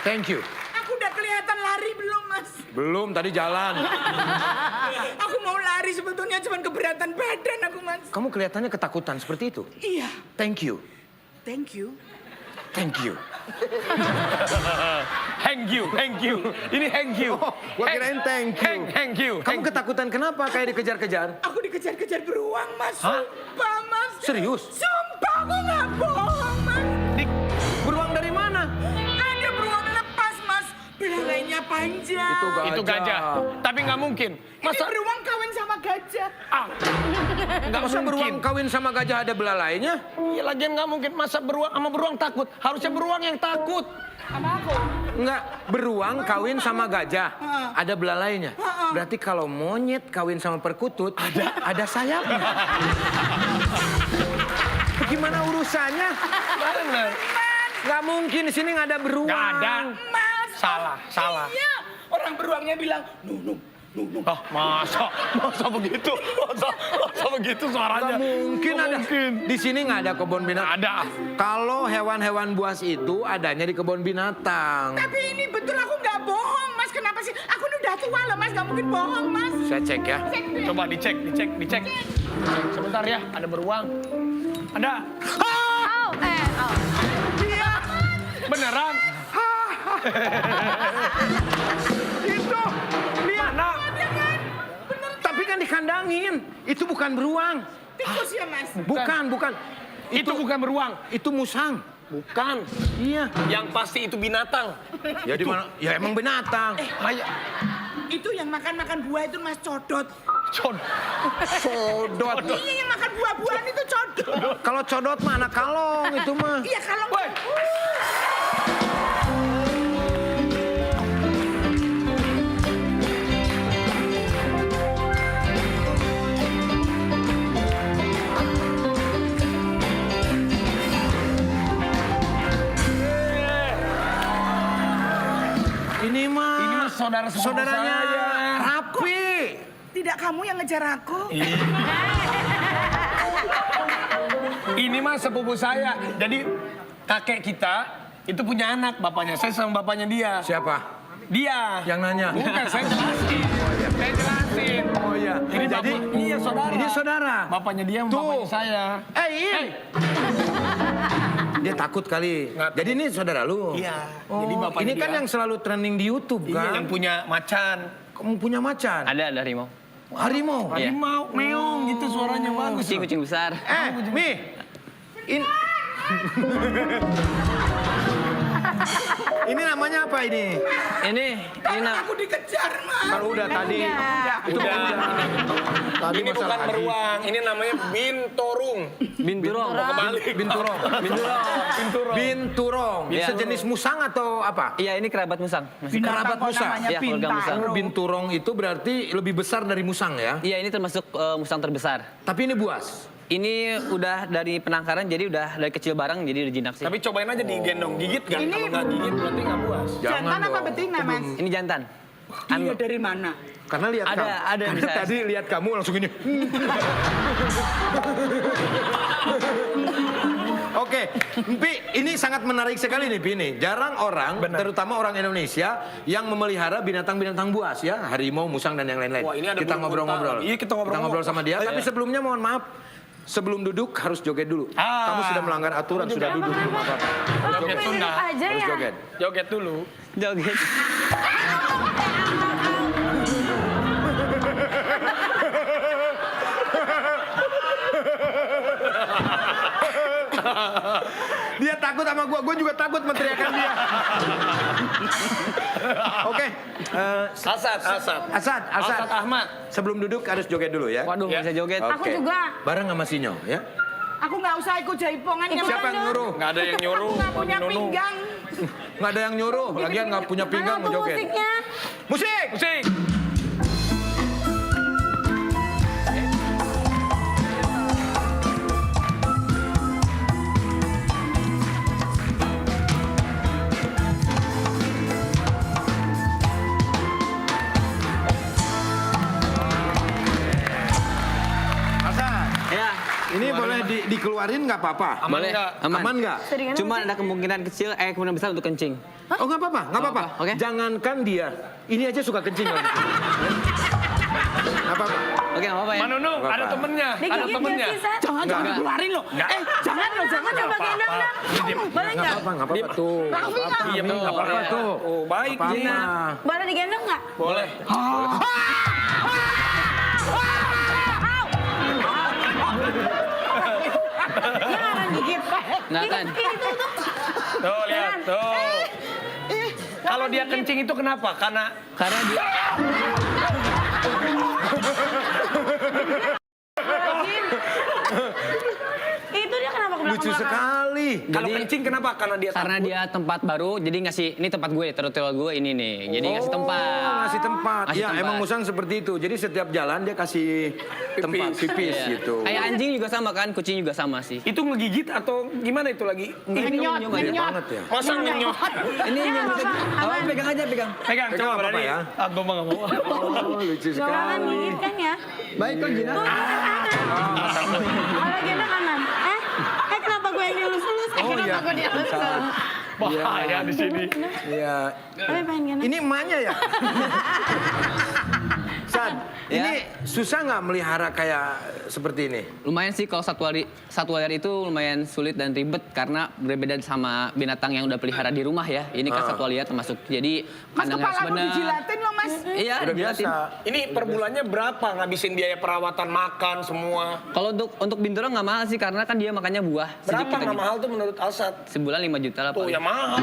Thank you. Aku udah kelihatan lari belum, Mas? Belum, tadi jalan. Aku mau lari sebetulnya cuman keberatan badan aku, Mas. Kamu kelihatannya ketakutan seperti itu. Iya. Thank you. Thank you. Thank you. Thank you, thank you. Ini thank you. Oh, gua kirain thank you. Thank you. Kamu ketakutan kenapa kayak dikejar-kejar? Aku dikejar-kejar beruang, Mas. Hah? Sumpah, Mas. Serius? Sumpah, aku nggak bohong, Mas. Beruang dari mana? Ada beruang lepas, Mas. Belalainya panjang. Itu gajah. Tapi nggak mungkin. Ini Masa beruang kawin sama gajah. nggak Masa mungkin. beruang kawin sama gajah ada belalainya? Ya, lagian nggak mungkin. Masa beruang sama beruang takut? Harusnya beruang yang takut. Sama aku. Enggak, beruang kawin sama gajah, ada belalainya. Berarti kalau monyet kawin sama perkutut, ada sayapnya. Gimana urusannya? Bener. Nggak mungkin di sini nggak ada beruang. Nggak ada. Mas. Salah. Iya. Orang beruangnya bilang, no. Oh, masa begitu? Masa begitu suaranya? Nggak mungkin Nggak ada. mungkin. Di sini nggak ada kebun binatang. Ada. Kalau hewan-hewan buas itu adanya di kebun binatang. Tapi ini betul aku nggak bohong, Mas. Kenapa sih? Aku ini udah tua loh, Mas. Nggak mungkin bohong, Mas. Saya cek ya. Cek deh. Coba dicek. Sebentar ya, ada beruang. Ada. Iya. Beneran? Itu, lihat. Mana? Tapi kan dikandangin. Itu bukan beruang. Tikus ya, Mas. Bukan. Itu bukan beruang. Itu musang. Bukan. Iya. Yang pasti itu binatang. Ya di mana? Ya emang binatang. Maya. Itu yang makan buah itu, Mas, codot. Codot. Iya, yang makan buah-buahan itu codot. Kalau codot mah anak kalong itu mah. Iya, kalau Woi. Ini mah saudara sepupu saudaranya saya. Rapi. tidak kamu yang ngejar aku. Ini mah sepupu saya. Jadi kakek kita itu punya anak bapaknya. Saya sama bapaknya dia. Siapa? Dia. Yang nanya. Bukan, saya jelasin. Saya jelasin. Oh iya. Ini Jadi iya saudara. ini saudara. Bapaknya dia sama Tuh. bapaknya saya. Iya. Dia takut kali. Nggak Jadi ini saudara lu. Iya. Oh, Jadi bapaknya ini kan dia. yang selalu trending di YouTube Iya, kan? yang punya macan. Kamu punya macan? Ada harimau. Harimau. Iya. Harimau, meong gitu suaranya bagus. Kucing besar. Mi. Ini namanya apa ini? Ini Aku dikejar, Mas. Kalau udah tadi. Itu Udah. Tadi Ini bukan masalah tadi. beruang, ini namanya binturung. binturong. Kebalik. Binturong. Binturong. Iya. Sejenis musang atau apa? Iya, ini kerabat musang. Masih Kerabat kok musang. namanya Iya, keluarga musang. Bintaro. Binturong itu berarti lebih besar dari musang ya? Iya, ini termasuk musang terbesar. Tapi ini buas. Ini udah dari penangkaran, jadi udah dari kecil bareng, jadi udah jinak sih. Tapi cobain aja digendong, gigit gak? Kalau nggak gigit berarti nggak puas. Jantan apa dong. betina, Mas? Ini jantan. Dia dari mana? Karena lihat Ada- kamu. ada Karena bisa. tadi lihat kamu langsung ini. Oke, Pi, ini sangat menarik sekali nih, Pi. Ini jarang orang, terutama orang Indonesia, yang memelihara binatang-binatang buas ya, harimau, musang dan yang lain-lain. Wah, ini ada Kita burung ngobrol-ngobrol. unta. Iya, kita ngobrol-ngobrol. sama dia. Iya. Tapi sebelumnya mohon maaf, sebelum duduk harus joget dulu. Ah. Kamu sudah melanggar aturan, sudah duduk belum apa-apa. Harus Joget joget. Sunda. aja Harus ya. joget. Joget dulu. Joget. Dia takut sama gua juga takut menteriakan dia. Oke, Asad. Asad. Ahmad. Sebelum duduk harus joget dulu ya. Waduh, Ya. bisa joget. Oke. Aku juga. Bareng sama Sinyo ya. Aku nggak usah ikut jaipongan. ya, Siapa yang Mas. nyuruh? Nggak ada yang nyuruh. Aku nggak punya Nunu. pinggang. Nggak ada yang nyuruh. Lagian nggak punya pinggang Mana mau tuh joget. musiknya? Musik. Musik. Asad. Ya. Ini boleh dikeluarin nggak apa-apa? Aman Boleh. nggak? Aman nggak? Cuma ada kemungkinan kecil, kemungkinan besar untuk kencing. Oh nggak apa-apa, nggak apa-apa. Oke. Jangankan dia, ini aja suka kencing lagi. Nggak apa-apa. Oke, nggak apa-apa ya. Manunung, Nggak ada apa-apa. temennya, ada Digigit temennya. nggak sih, Sat? Jangan Nggak. keluarin lo. Jangan loh, jangan coba gendong dong. Boleh Nggak nggak? apa-apa, nggak apa-apa tuh. Raffi nggak? Iya, Nggak apa-apa Iya. tuh. Oh, baik, Nggak Gina. apa-apa. Boleh digendong nggak? Boleh. Jangan gigit. Nggak kan? Ini tuh. Tuh, lihat, tuh. Kalau dia kencing itu kenapa? Karena Karena dia Itu dia kenapa ke Lucu belakang? sekali. kalau Jadi- kencing kenapa? Karena dia karena takut. dia tempat baru, jadi ngasih ini tempat gue, teritorial gue ini nih. Jadi ngasih tempat. Ngasih tempat. Ngasih Ya tempat. emang Musang seperti itu. Jadi setiap jalan dia kasih tempat pipis Iya. gitu. Kayak anjing juga sama kan, kucing juga sama sih. Itu ngegigit atau gimana itu lagi? Ngenyot, Gede ngenyot. banget ya. Masa ngenyot? Ini Ya, yang nggak apa-apa. apa? Pegang aja, pegang. Pegang, Pegang coba apa-apa berani. ya? Ah, gue mah nggak mau. Oh, lucu Gak akan sekali. gigit kan ya? Baik kok Gina. Tuh, dia kan kanan. Kalau gendong kanan. Kenapa gue yang dilus-lus? Oh, Kenapa iya. gue dilus-lus? Bahaya di sini. Iya. Tapi pengen gendong. Ini emaknya ya? Sad, Ya. ini susah nggak melihara kayak seperti ini? Lumayan sih kalau satwa liar itu lumayan sulit dan ribet karena berbeda sama binatang yang udah pelihara di rumah ya. Ini kan satwa liar termasuk. Jadi Mas kandang harus kepala aku benar. dijilatin loh mas. Iya, Udah jelatin. biasa. Ini per bulannya berapa ngabisin biaya perawatan makan semua? Kalau untuk bintoro nggak mahal sih karena kan dia makannya buah. Berapa Sedikit nggak aja. mahal tuh menurut Alsat? Sebulan 5 juta lah Oh paling. ya mahal.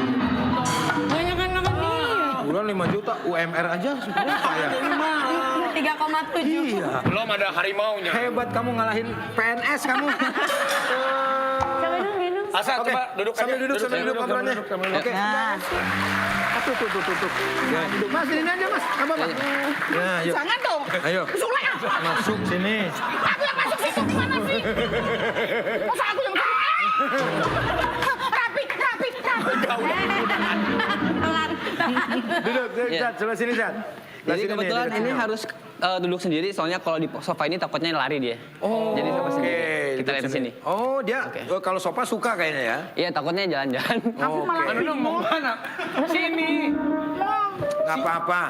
Banyak kan makan nih. Bulan 5 juta, UMR aja sudah kaya. 3,7. Iya. Belum ada harimaunya. Hebat kamu ngalahin PNS kamu. Coba dong gendong. Asal Oke, coba duduk sambil aja. duduk, sambil duduk ngobrolnya. sambil duduk. Oke. Nah, Tuh. Ya, duduk. Mas, ini aja mas. Apa pak? Ya, yuk. jangan dong. Ayo. Sulek ah. Masuk sini. Aku yang masuk situ gimana sih? Masa aku yang rapi. Pelan. Duduk, Iya. Zat. Sebelah sini, Zat. Sebelah Jadi sini nih, kebetulan dekat ini sini. harus duduk sendiri soalnya kalau di sofa ini takutnya lari dia. Oh, Jadi sofa sendiri. oke. Kita Duduk lihat di sini. Oh, dia kalau sofa suka kayaknya ya. Iya takutnya jalan-jalan. Aku malah Manunung mau mana? Sini. Nggak apa-apa.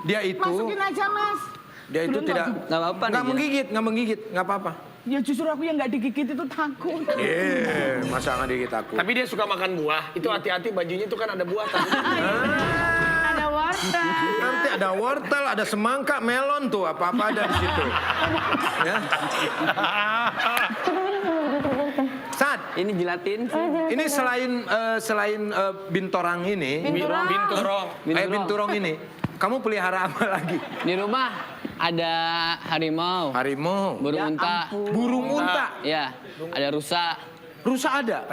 Dia itu, masukin aja mas. dia itu tidak Nggak apa-apa nih, nggak Gina. menggigit, nggak apa-apa. Ya justru aku yang nggak digigit itu takut. Masa nggak dikit aku. Tapi dia suka makan buah. Itu hati-hati bajunya itu kan ada buah. Ada wortel. Nanti ada wortel, ada semangka, melon tuh, apa-apa ada di situ. Ya. Sad, Ini jilatin. ini selain bintorang ini, Binturong. binturong ini, kamu pelihara apa lagi? Di rumah ada harimau, Harimau, burung unta. burung unta, Ya, ada rusa, rusa ada.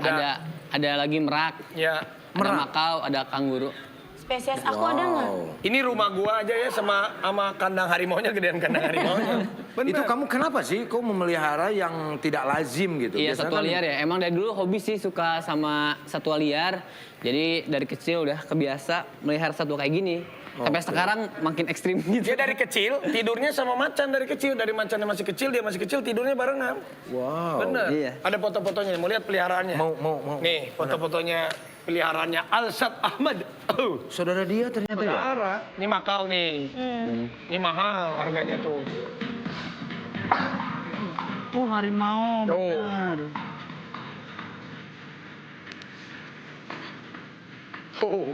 ada lagi merak, Ya. ada Merak. makau, ada kanguru. Spesies aku ada nggak? Ini rumah gua aja ya sama kandang harimaunya gedean kandang harimaunya. Itu kamu kenapa sih kok memelihara yang tidak lazim gitu? Iya, Biasanya satwa kan- liar ya. Emang dari dulu hobi sih suka sama satwa liar. Jadi dari kecil udah kebiasa melihara satwa kayak gini. Sampai sekarang makin ekstrim gitu. Dia dari kecil tidurnya sama macan dari kecil. Dari macannya masih kecil, dia masih kecil tidurnya barengan. Wow. Bener. Iya. Ada foto-fotonya. Mau lihat peliharaannya? Mau. Nih, foto-fotonya peliharaannya Alsat Ahmad. Oh. Saudara dia ternyata ya. Saudara. Ini makau nih. Ini mahal harganya tuh. Oh harimau. Tuh. Benar. Oh.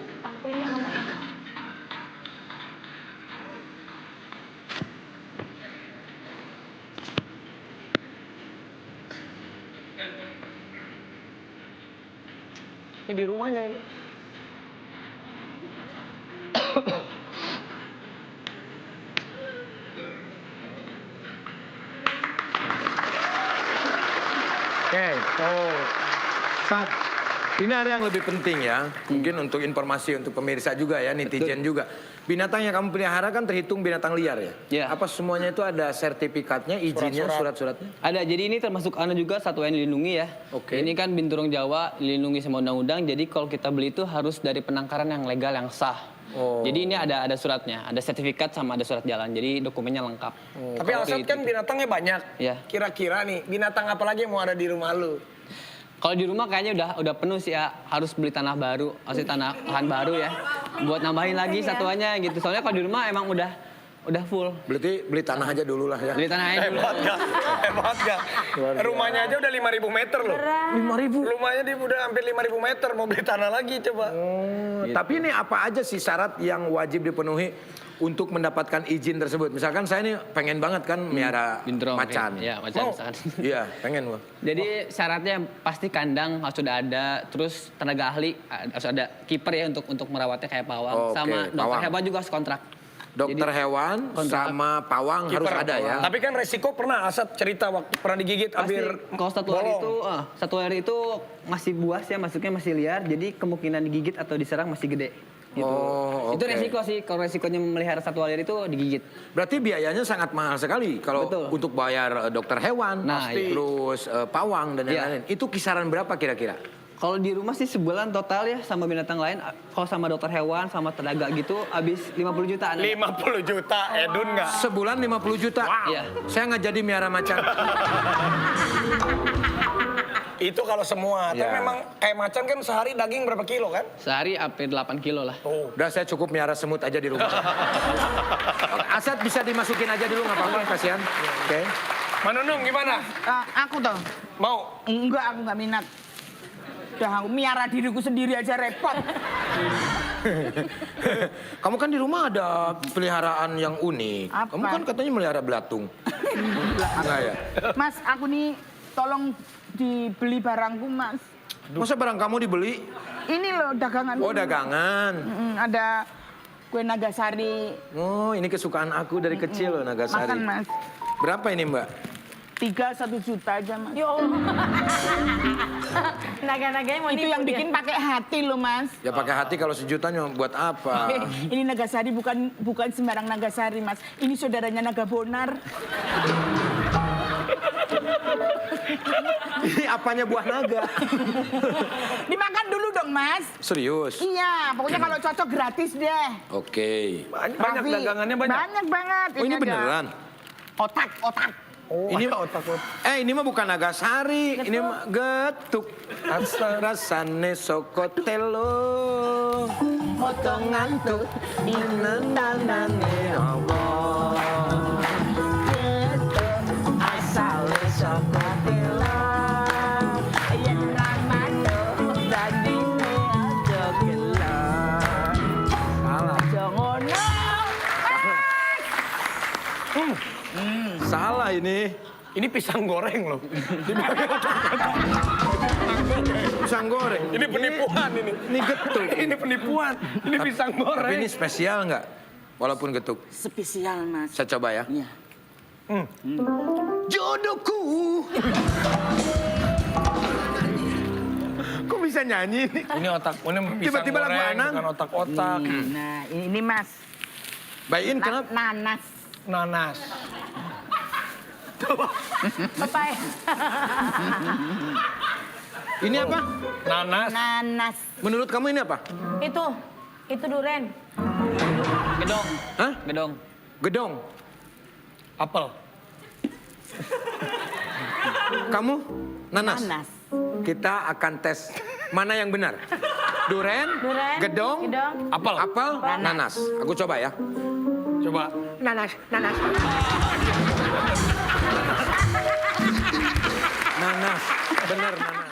Ini di rumahnya ini. Oke. Oh. Sat, Ini ada yang lebih penting ya, mungkin untuk informasi untuk pemirsa juga ya, netizen juga. Binatang yang kamu pelihara kan terhitung binatang liar ya? Iya. Apa semuanya itu ada sertifikatnya, izinnya, surat-suratnya? Ada, jadi ini termasuk juga satwa yang dilindungi ya. Oke. Ini kan binturong Jawa dilindungi sama undang-undang, jadi kalau kita beli itu harus dari penangkaran yang legal, yang sah. Oh. Jadi ini ada suratnya, ada sertifikat sama ada surat jalan, jadi dokumennya lengkap. Tapi Asad kan binatangnya banyak. Iya. Kira-kira nih, binatang apa lagi yang mau ada di rumah lu? Kalau di rumah kayaknya udah penuh sih ya, harus beli tanah baru, harus tanah lahan baru ya, buat nambahin lagi satuannya gitu. Soalnya kalau di rumah emang udah full. Berarti beli tanah aja dulu lah ya. Beli tanah aja dulu. Hebat gak? Hebat gak? Rumahnya aja udah 5.000 meter loh. 5.000? Rumahnya dia udah hampir 5.000 meter, mau beli tanah lagi coba. Tapi ini apa aja sih syarat yang wajib dipenuhi untuk mendapatkan izin tersebut? Misalkan saya ini pengen banget kan miara Binturong, macan. ya macan Mau? misalkan. Iya, pengen gua. Jadi syaratnya pasti kandang harus sudah ada, terus tenaga ahli harus ada, kiper ya untuk merawatnya kayak pawang, Oke, sama dokter pawang. hewan juga harus kontrak. Dokter Jadi, hewan kontrak. sama pawang harus Kiper. ada ya. Tapi kan resiko pernah Asad cerita waktu pernah digigit Pasti hampir kalau bolong. satu hari itu masih buas ya, masuknya masih liar, jadi kemungkinan digigit atau diserang masih gede. Gitu. Oh, Itu oke. resiko sih, kalau resikonya memelihara satwa liar itu digigit. Berarti biayanya sangat mahal sekali kalau Betul. untuk bayar dokter hewan, Nah, pasti. iya. Terus pawang dan Iya. lain-lain. Itu kisaran berapa kira-kira? Kalau di rumah sih sebulan total ya sama binatang lain, kalau sama dokter hewan, sama tenaga gitu, habis 50 jutaan. 50 juta, Edun nggak? Sebulan 50 juta. Iya. Saya nggak jadi miara macan. Itu kalau semua. Tapi Ya. memang kayak macan kan sehari daging berapa kilo kan? Sehari hampir 8 kilo lah. Tuh. Udah saya cukup miara semut aja di rumah. Asad bisa dimasukin aja dulu nggak apa-apa, kasihan. Oke. Manunung gimana? Aku tuh. Mau? Enggak, aku nggak minat. Udah aku miara diriku sendiri aja repot. Kamu kan di rumah ada peliharaan yang unik. Apa? Kamu kan katanya melihara belatung. Enggak ya? Mas, aku nih tolong dibeli barangku, Mas. Masa barang kamu dibeli? Ini loh dagangan. Oh, dagangan. Ada kue Nagasari. Oh, ini kesukaan aku dari kecil loh, Nagasari. Makan, Mas. Berapa ini, Mbak? 1 juta aja, Mas. Ya Allah. Naga-naganya mau Itu nipu yang dia. bikin pakai hati loh, Mas. Ya pakai hati kalau sejuta buat apa? Ini Nagasari bukan sembarang Nagasari, Mas. Ini saudaranya Naga Bonar. Ini apanya buah naga? Dimakan dulu dong, Mas. Serius? Iya, pokoknya kalau cocok gratis deh. Oke. Banyak Raffi, dagangannya banyak. Banyak banget. Oh, ini ada beneran? Otak. Oh, Ini otak. ini mah bukan Nagasari, ini mah getuk. Rasane sokotelo, potongan tuh inandanane Allah. Getuk asale sokotelo, yen ramado dandine aja gelo. Salah. Aja ngono. Salah ini. Ini pisang goreng loh. Pisang goreng. Ini penipuan ini. Ini getuk. Ini penipuan. Ini pisang Tapi goreng. ini spesial nggak? Walaupun getuk. Spesial, Mas. Saya coba ya. Iya. Jodohku. Kok bisa nyanyi nih? Ini otak, ini pisang Tiba-tiba lagu goreng, Anang. bukan otak-otak. Nah, ini Mas. Bayin kenapa? Nanas. Nanas. Papai. Ini apa? Nanas. Nanas. Menurut kamu ini apa? Itu duren. Gedong, Hah? gedong. Gedong. Apel. Kamu? Nanas. Nanas. Kita akan tes mana yang benar. Duren, Duren, gedong, gedong. Apel. apel, nanas. Aku coba ya. Coba. Nanas. Nanas. Benar nanas.